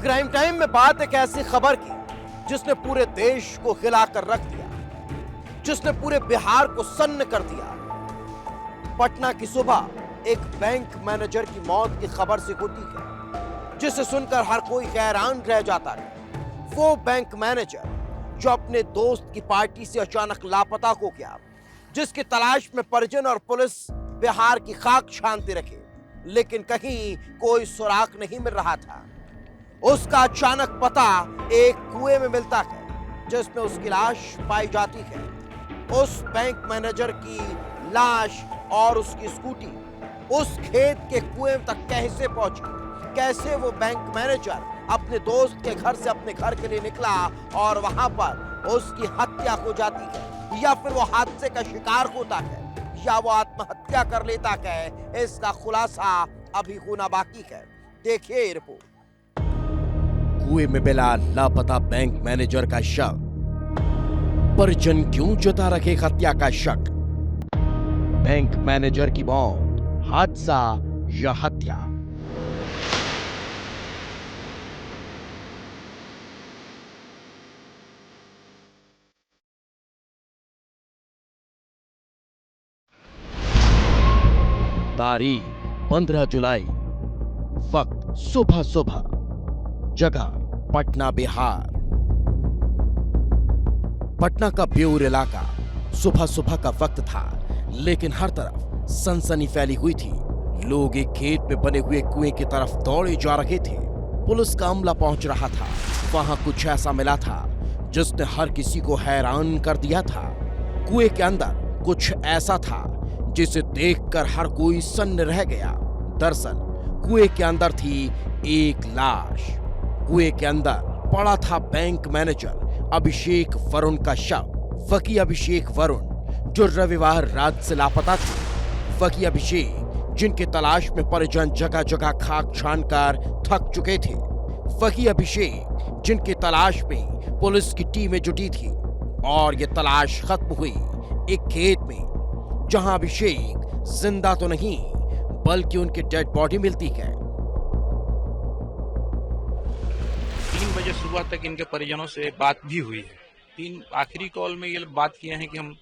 Crime time में बात एक ऐसी खबर की जिसने पूरे देश को हिलाकर रख दिया, जिसने पूरे बिहार को सन्न कर दिया। पटना की सुबह एक बैंक मैनेजर की मौत की खबर से होती है, जिसे सुनकर हर कोई हैरान रह जाता है। वो बैंक मैनेजर जो अपने दोस्त की पार्टी से अचानक लापता हो गया, जिसकी तलाश में परिजन और पुलिस बिहार की खाक छानते रखे, लेकिन कहीं कोई सुराग नहीं मिल रहा था। उसका अचानक पता एक कुएं में मिलता है, जिसमें उसकी लाश पाई जाती है। उस बैंक मैनेजर की लाश और उसकी स्कूटी उस खेत के कुएं तक कैसे पहुंची? कैसे वो बैंक मैनेजर अपने दोस्त के घर से अपने घर के लिए निकला और वहां पर उसकी हत्या हो जाती है, या फिर वो हादसे का शिकार होता है, या वो आत्महत्या कर लेता है? इसका खुलासा अभी होना बाकी है। देखिए रिपोर्ट। कुएं में मिला लापता बैंक मैनेजर का शव, परिजन क्यों जता रखे हत्या का शक? बैंक मैनेजर की मौत हादसा या हत्या? तारीख 15 जुलाई, वक्त सुबह सुबह, जगह पटना बिहार। पटना का ब्यूर इलाका। सुबह सुबह का वक्त था, लेकिन हर तरफ सनसनी फैली हुई थी। लोग एक खेत में बने हुए कुएं की तरफ दौड़े जा रहे थे। पुलिस का अमला पहुंच रहा था। वहां कुछ ऐसा मिला था जिसने हर किसी को हैरान कर दिया था। कुएं के अंदर कुछ ऐसा था जिसे देखकर हर कोई सन्न रह गया। दरअसल कुएं के अंदर थी एक लाश। कुएं के अंदर पड़ा था बैंक मैनेजर अभिषेक वरुण का शव। वकी अभिषेक वरुण जो रविवार रात से लापता थे। वकी अभिषेक जिनकी तलाश में परिजन जगह जगह खाक छानकर थक चुके थे। वकी अभिषेक जिनकी तलाश में पुलिस की टीमें जुटी थी। और ये तलाश खत्म हुई एक खेत में, जहां अभिषेक जिंदा तो नहीं बल्कि उनकी डेड बॉडी मिलती है। 3 बजे सुबह तक इनके परिजनों से बात भी हुई है। आखिरी कॉल में ये बात किए हैं कि हम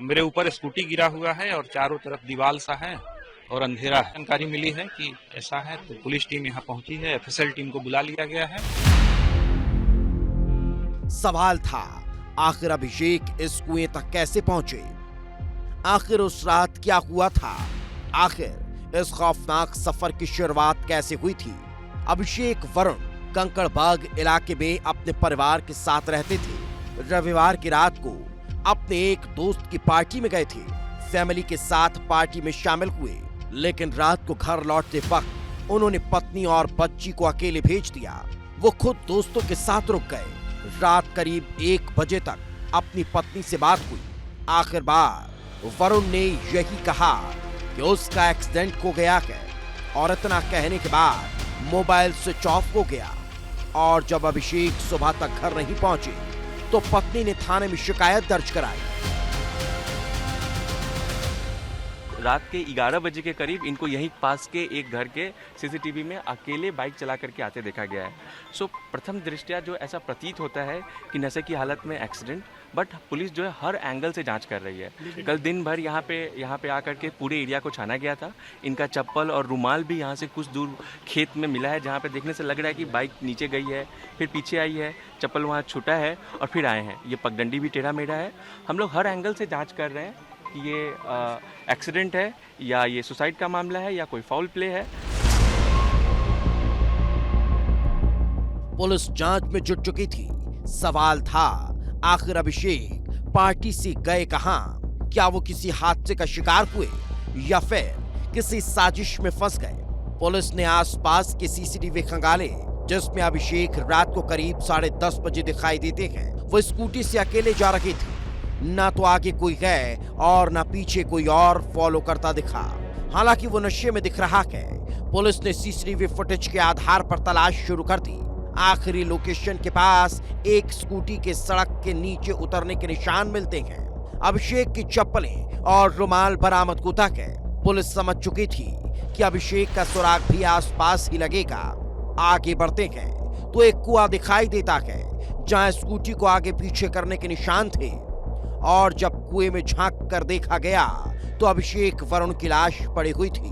मेरे ऊपर स्कूटी गिरा हुआ है और चारों तरफ दीवार सा है और अंधेरा है। जानकारी मिली है कि ऐसा है, तो पुलिस टीम यहाँ पहुंची है। एफएसएल टीम को बुला लिया गया है। सवाल था, आखिर अभिषेक इस कुएं तक कैसे पहुंचे? आखिर उस रात क्या हुआ था? आखिर इस खौफनाक सफर की शुरुआत कैसे हुई थी? अभिषेक वरुण कंकड़बाग इलाके में अपने परिवार के साथ रहते थे। रविवार की रात को अपने एक दोस्त की पार्टी में गए थे। फैमिली के साथ पार्टी में शामिल हुए, लेकिन रात को घर लौटते वक्त उन्होंने पत्नी और बच्ची को अकेले भेज दिया। वो खुद दोस्तों के साथ रुक गए। रात करीब 1 बजे तक अपनी पत्नी से बात हुई। आखिरकार वरुण ने यही कहा कि उसका एक्सीडेंट हो गया है, और इतना कहने के बाद मोबाइल स्विच ऑफ हो गया। और जब अभिषेक सुबह तक घर नहीं पहुंचे तो पत्नी ने थाने में शिकायत दर्ज कराई। रात के 11 बजे के करीब इनको यहीं पास के एक घर के सीसीटीवी में अकेले बाइक चला करके आते देखा गया है। सो प्रथम दृष्टया जो ऐसा प्रतीत होता है कि नशे की हालत में एक्सीडेंट, बट पुलिस जो है हर एंगल से जांच कर रही है। कल दिन भर यहाँ पे आकर के पूरे एरिया को छाना गया था। इनका चप्पल और रुमाल भी यहाँ से कुछ दूर खेत में मिला है, जहाँ पे देखने से लग रहा है कि बाइक नीचे गई है, फिर पीछे आई है, चप्पल वहाँ छूटा है और फिर आए हैं। ये पगडंडी भी टेढ़ा मेढ़ा है। हम लोग हर एंगल से जाँच कर रहे हैं कि ये एक्सीडेंट है या ये सुसाइड का मामला है या कोई फाउल प्ले है। पुलिस जांच में जुट चुकी थी। सवाल था, आखिर अभिषेक पार्टी से गए कहां? क्या वो किसी हादसे का शिकार हुए या फिर किसी साजिश में फंस गए? पुलिस ने आसपास के सीसीटीवी खंगाले, जिसमें अभिषेक रात को करीब 10:30 बजे दिखाई देते हैं। वो स्कूटी से अकेले जा रही थी। ना तो आगे कोई है और ना पीछे कोई और फॉलो करता दिखा। हालांकि वो नशे में दिख रहा है। पुलिस ने सीसीटीवी फुटेज के आधार पर तलाश शुरू कर दी। आखिरी लोकेशन के पास एक स्कूटी के सड़क के नीचे उतरने के निशान मिलते हैं। अभिषेक की चप्पलें और रुमाल बरामद होता है। पुलिस समझ चुकी थी कि अभिषेक का सुराग भी आसपास ही लगेगा। आगे बढ़ते हैं तो एक कुआं दिखाई देता है जहां स्कूटी को आगे पीछे करने के निशान थे और जब कुएं में झांक कर देखा गया तो अभिषेक वरुण की लाश पड़ी हुई थी।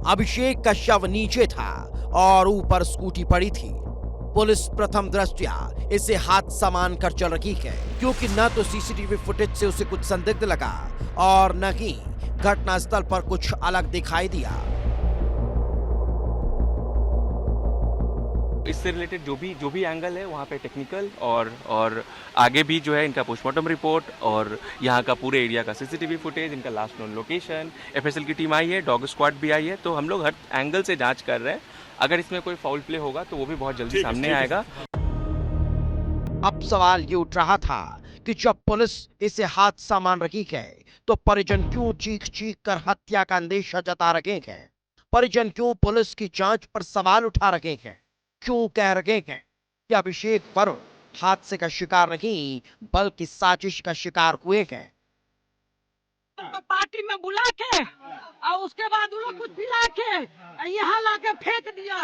अभिषेक का शव नीचे था और ऊपर स्कूटी पड़ी थी। पुलिस प्रथम दृष्टया इसे हादसा मानकर चल रही है क्योंकि न तो सीसीटीवी फुटेज से उसे कुछ संदिग्ध लगा और न ही घटनास्थल पर कुछ अलग दिखाई दिया। इससे रिलेटेड जो भी एंगल है वहाँ पे टेक्निकल और आगे भी जो है इनका पोस्टमार्टम रिपोर्ट और यहाँ का पूरे एरिया का सीसीटीवी फुटेज, इनका लास्ट नोन लोकेशन, एफएसएल की टीम आई है, डॉग स्क्वाड भी आई है, तो हम लोग हर एंगल से जांच कर रहे हैं। अगर इसमें कोई फाउल प्ले होगा तो वो भी बहुत जल्दी सामने आएगा। अब सवाल ये उठ रहा था कि जब पुलिस इसे हादसा मान रही है तो परिजन क्यों चीख चीख कर हत्या का अंदेशा जता रहे हैं? परिजन क्यों पुलिस की जांच पर सवाल उठा रहे हैं? क्यों कह रहे हैं कि अभिषेक वरुण हादसे का शिकार नहीं बल्कि साजिश का शिकार हुए हैं? तो पार्टी में बुला के और उसके बाद उन लोग कुछ पिला के यहाँ लाके फेंक दिया।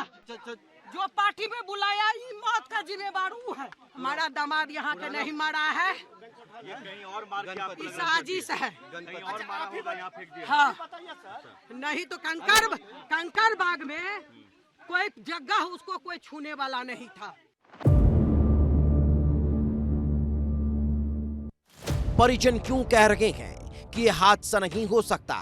जो पार्टी में बुलाया ये मौत का जिम्मेदार वो है। हमारा दामाद यहाँ के नहीं मरा है, ये कहीं और मार के साजिश है। हाँ, नहीं तो कंकर बाग में कोई जगह उसको कोई छूने वाला नहीं था। परिजन क्यों कह रहे हैं कि ये हादसा नहीं हो सकता?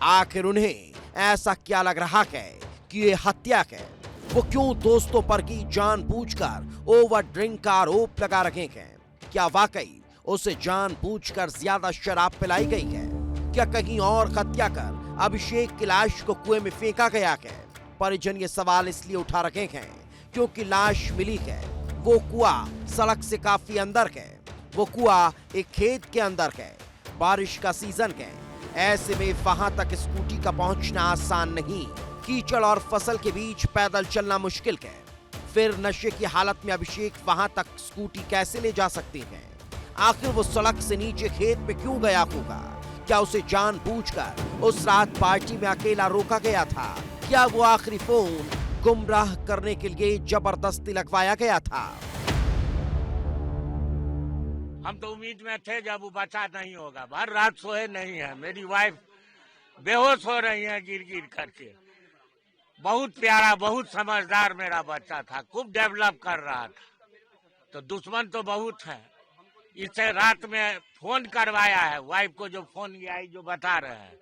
आखिर उन्हें ऐसा क्या लग रहा है कि ये हत्या है? वो क्यों दोस्तों पर की जानबूझकर ओवर ड्रिंक का आरोप लगा रहे हैं? क्या वाकई उसे जानबूझकर ज्यादा शराब पिलाई गई है? क्या कहीं और हत्या कर अभिषेक की लाश को कुएं में फेंका गया है? परिजन ये सवाल इसलिए उठा रहे हैं क्योंकि लाश मिली है। वो कुआं सड़क से काफी अंदर है। वो कुआं एक खेत के अंदर है। बारिश का सीजन है, ऐसे में वहां तक स्कूटी का पहुंचना आसान नहीं। कीचड़ और फसल के बीच पैदल चलना मुश्किल है। फिर नशे की हालत में अभिषेक वहां तक स्कूटी कैसे ले जा सकते हैं? आखिर वो सड़क से नीचे खेत में क्यों गया होगा? क्या उसे जानबूझकर उस रात पार्टी में अकेला रोका गया था? क्या वो आखिरी फोन गुमराह करने के लिए जबरदस्ती लगवाया गया था? हम तो उम्मीद में थे जब वो बचा नहीं होगा। भर रात सोए नहीं है। मेरी वाइफ बेहोश हो रही है गिर गिर करके। बहुत प्यारा, बहुत समझदार मेरा बच्चा था, खूब डेवलप कर रहा था। तो दुश्मन तो बहुत है। इसे रात में फोन करवाया है, वाइफ को जो फोन आई जो बता रहे हैं,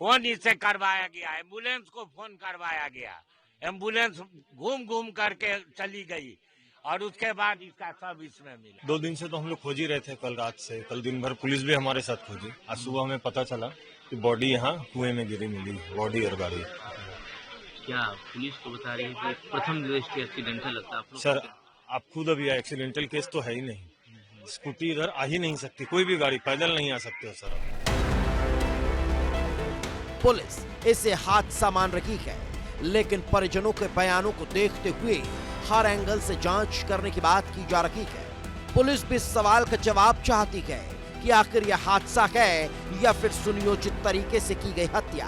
फोन इससे करवाया गया, एम्बुलेंस को फोन करवाया गया, एम्बुलेंस घूम घूम करके चली गई और उसके बाद इसका सब इसमें मिला। 2 दिन से तो हम लोग खोज ही रहे थे। कल रात से, कल दिन भर पुलिस भी हमारे साथ खोजी। आज सुबह हमें पता चला कि बॉडी यहाँ कुएं में गिरी मिली, बॉडी और गाड़ी। क्या पुलिस तो बता रही है कि प्रथम दृष्टया एक्सीडेंटल लगता है? सर आप खुद अभी एक्सीडेंटल केस तो है ही नहीं। स्कूटी इधर आ ही नहीं सकती, कोई भी गाड़ी पैदल नहीं आ सकते हो सर। पुलिस इसे हादसा मान रही है, लेकिन परिजनों के बयानों को देखते हुए हर एंगल से जांच करने की बात की जा रही है। पुलिस भी इस सवाल का जवाब चाहती है कि आखिर यह हादसा है या फिर सुनियोजित तरीके से की गई हत्या,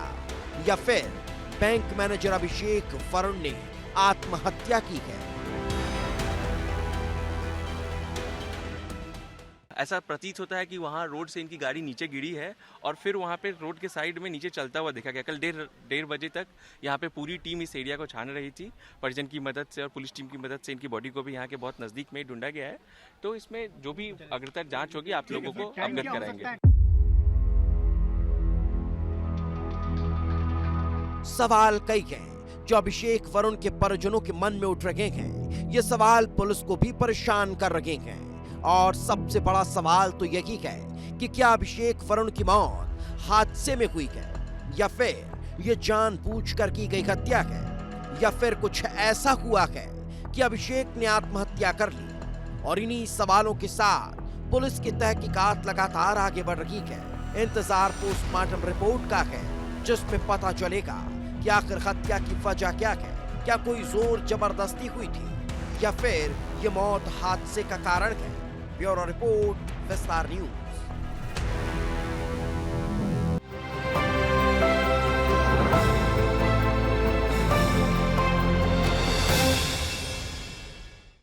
या फिर बैंक मैनेजर अभिषेक वरुण ने आत्महत्या की है। ऐसा प्रतीत होता है कि वहाँ रोड से इनकी गाड़ी नीचे गिरी है और फिर वहाँ पे रोड के साइड में नीचे चलता हुआ देखा गया। कल 1:30 बजे तक यहाँ पे पूरी टीम इस एरिया को छान रही थी। परिजन की मदद से और पुलिस टीम की मदद से इनकी बॉडी को भी यहाँ के बहुत नजदीक में ढूंढा गया है। तो इसमें जो भी अग्रतर जांच होगी आप लोगों को अवगत कराएंगे। सवाल कई हैं जो अभिषेक वरुण के परिजनों के मन में उठ रहे हैं। ये सवाल पुलिस को भी परेशान कर रहे हैं और सबसे बड़ा सवाल तो यही है कि क्या अभिषेक वरुण की मौत हादसे में हुई है या फिर ये जानबूझकर की गई हत्या है, या फिर कुछ ऐसा हुआ है कि अभिषेक ने आत्महत्या कर ली। और इन्हीं सवालों के साथ पुलिस की तहकीकात लगातार आगे बढ़ रही है। इंतजार पोस्टमार्टम रिपोर्ट का है जिसमें पता चलेगा कि आखिर हत्या की वजह क्या है। क्या कोई जोर जबरदस्ती हुई थी या फिर ये मौत हादसे का कारण है? ब्यूरो रिपोर्ट, विस्तार न्यूज।